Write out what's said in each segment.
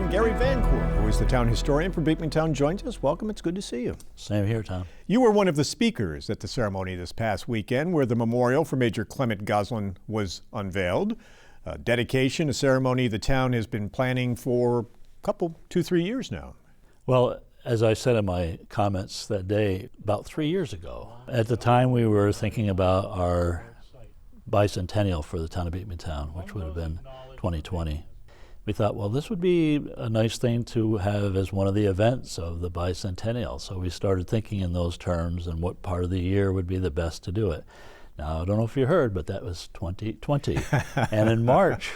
And Gary VanCour, who is the town historian for Beekmantown, joins us. Welcome, it's good to see you. Same here, Tom. You were one of the speakers at the ceremony this past weekend where the memorial for Major Clement Gosselin was unveiled. A dedication, a ceremony the town has been planning for a couple, 2-3 years now. Well, as I said in my comments that day, about 3 years ago, at the time we were thinking about our bicentennial for the town of Beekmantown, which would have been 2020. We thought, well, this would be a nice thing to have as one of the events of the bicentennial. So we started thinking in those terms and what part of the year would be the best to do it. Now, I don't know if you heard, but that was 2020. And in March,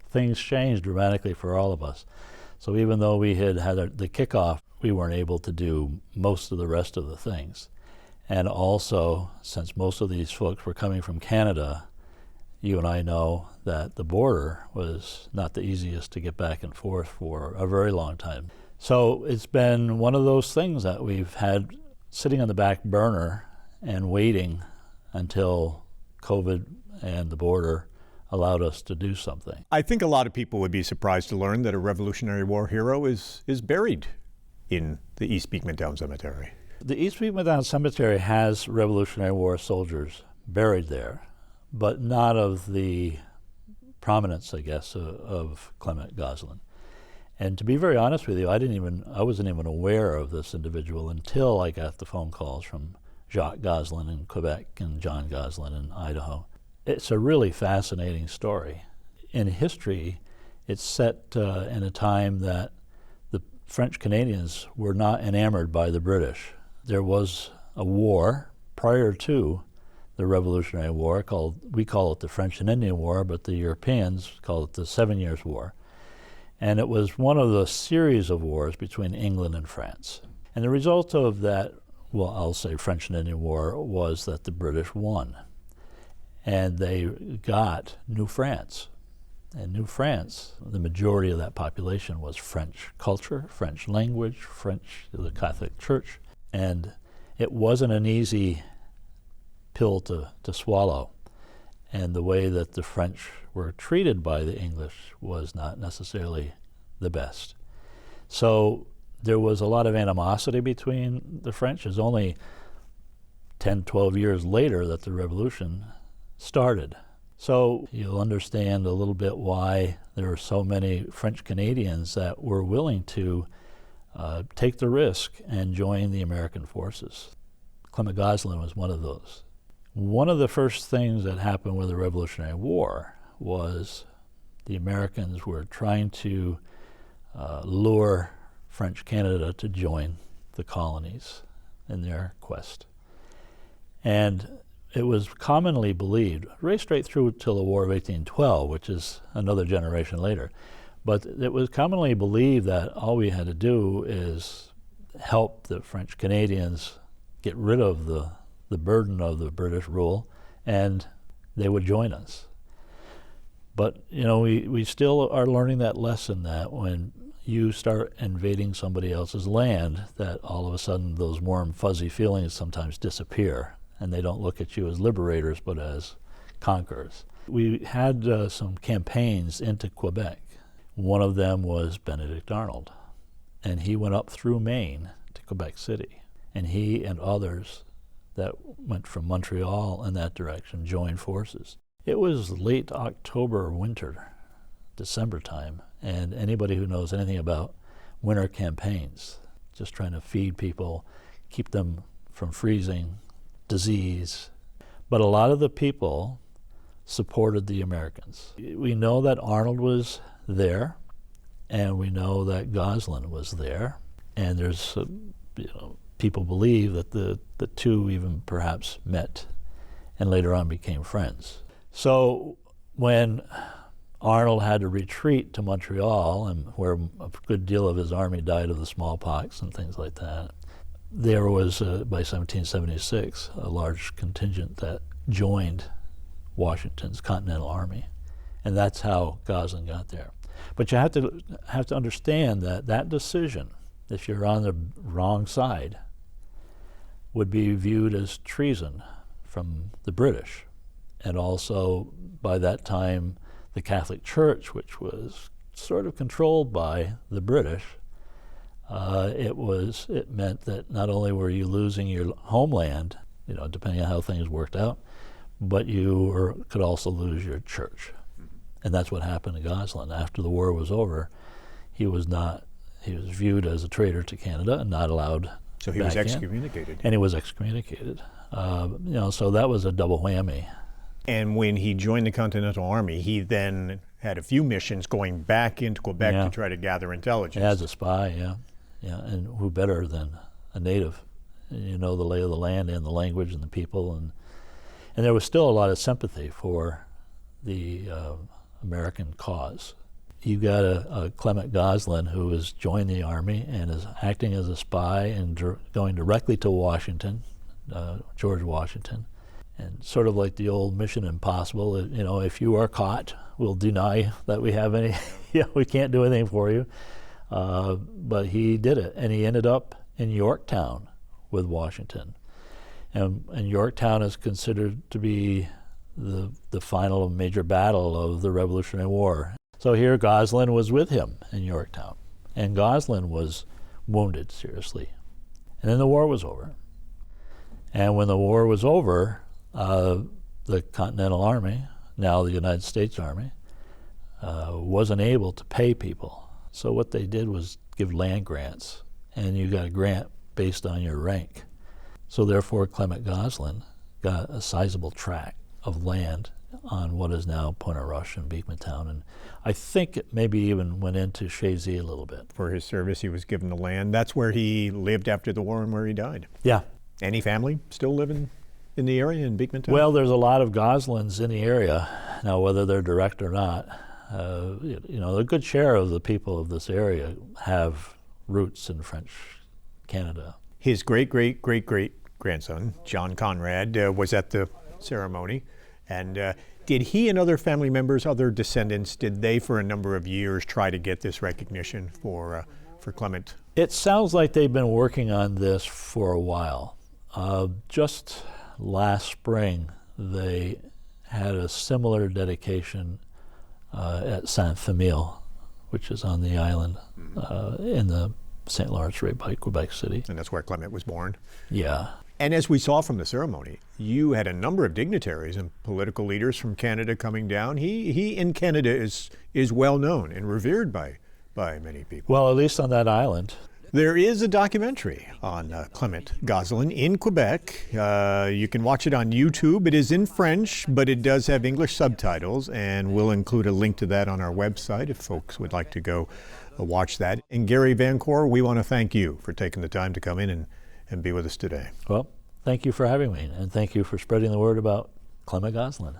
things changed dramatically for all of us. So even though we had the kickoff, we weren't able to do most of the rest of the things. And also, since most of these folks were coming from Canada, you and I know that the border was not the easiest to get back and forth for a very long time. So it's been one of those things that we've had sitting on the back burner and waiting until COVID and the border allowed us to do something. I think a lot of people would be surprised to learn that a Revolutionary War hero is buried in the East Beekmantown Cemetery. The East Beekmantown Cemetery has Revolutionary War soldiers buried there, but not of the prominence, I guess, of Clement Gosselin. And to be very honest with you, I wasn't even aware of this individual until I got the phone calls from Jacques Gosselin in Quebec and John Gosselin in Idaho. It's a really fascinating story. In history, it's set in a time that the French Canadians were not enamored by the British. There was a war prior to the Revolutionary War we call it the French and Indian War, but the Europeans call it the 7 Years' War. And it was one of the series of wars between England and France. And the result of that, well, I'll say French and Indian War, was that the British won. And they got New France. And New France, the majority of that population was French culture, French language, the Catholic Church. And it wasn't an easy pill to swallow. And the way that the French were treated by the English was not necessarily the best. So there was a lot of animosity between the French. It was only 10, 12 years later that the revolution started. So you'll understand a little bit why there were so many French Canadians that were willing to take the risk and join the American forces. Clement Gosselin was one of those. One of the first things that happened with the Revolutionary War was the Americans were trying to lure French Canada to join the colonies in their quest. And it was commonly believed, right straight through till the War of 1812, which is another generation later, but it was commonly believed that all we had to do is help the French Canadians get rid of the burden of the British rule, and they would join us. But, you know, we still are learning that lesson that when you start invading somebody else's land, that all of a sudden those warm, fuzzy feelings sometimes disappear, and they don't look at you as liberators, but as conquerors. We had some campaigns into Quebec. One of them was Benedict Arnold, and he went up through Maine to Quebec City, and he and others that went from Montreal in that direction joined forces. It was late October, winter, December time, and anybody who knows anything about winter campaigns, just trying to feed people, keep them from freezing, disease. But a lot of the people supported the Americans. We know that Arnold was there, and we know that Gosselin was there, and there's people believe that the two even perhaps met and later on became friends. So when Arnold had to retreat to Montreal, and where a good deal of his army died of the smallpox and things like that, there was, by 1776, a large contingent that joined Washington's Continental Army. And that's how Gosselin got there. But you have to understand that decision, if you're on the wrong side, would be viewed as treason from the British. And also, by that time, the Catholic Church, which was sort of controlled by the British, it meant that not only were you losing your homeland, depending on how things worked out, but you could also lose your church. And that's what happened to Gosselin. After the war was over, he was viewed as a traitor to Canada and not allowed. So he was excommunicated. And he was excommunicated. So that was a double whammy. And when he joined the Continental Army, he then had a few missions going back into Quebec to try to gather intelligence. As a spy, yeah. And who better than a native? The lay of the land and the language and the people, and there was still a lot of sympathy for the American cause. You got a Clement Gosselin who has joined the Army and is acting as a spy and going directly to Washington, George Washington, and sort of like the old Mission Impossible. If you are caught, we'll deny that we have any. We can't do anything for you. But he did it, and he ended up in Yorktown with Washington, and Yorktown is considered to be the final major battle of the Revolutionary War. So here Gosselin was with him in Yorktown, and Gosselin was wounded seriously. And then the war was over. And when the war was over, the Continental Army, now the United States Army, wasn't able to pay people. So what they did was give land grants, and you got a grant based on your rank. So therefore Clement Gosselin got a sizable tract of land on what is now Pointe-à-Rush and Beekmantown, and I think it maybe even went into Chazy a little bit. For his service, he was given the land. That's where he lived after the war and where he died. Yeah. Any family still living in the area in Beekmantown? Well, there's a lot of Gosselins in the area. Now, whether they're direct or not, a good share of the people of this area have roots in French Canada. His great-great-great-great-grandson, John Conrad, was at the ceremony. And did he and other family members, other descendants, did they for a number of years try to get this recognition for Clement? It sounds like they've been working on this for a while. Just last spring, they had a similar dedication at Saint-Famille, which is on the island in the St. Lawrence right by Quebec City. And that's where Clement was born? Yeah. And as we saw from the ceremony, you had a number of dignitaries and political leaders from Canada coming down. He in Canada is well known and revered by many people. Well, at least on that island. There is a documentary on Clement Gosselin in Quebec. You can watch it on YouTube. It is in French, but it does have English subtitles, and we'll include a link to that on our website if folks would like to go watch that. And Gary VanCour, we want to thank you for taking the time to come in and be with us today. Well, thank you for having me, and thank you for spreading the word about Clement Gosselin.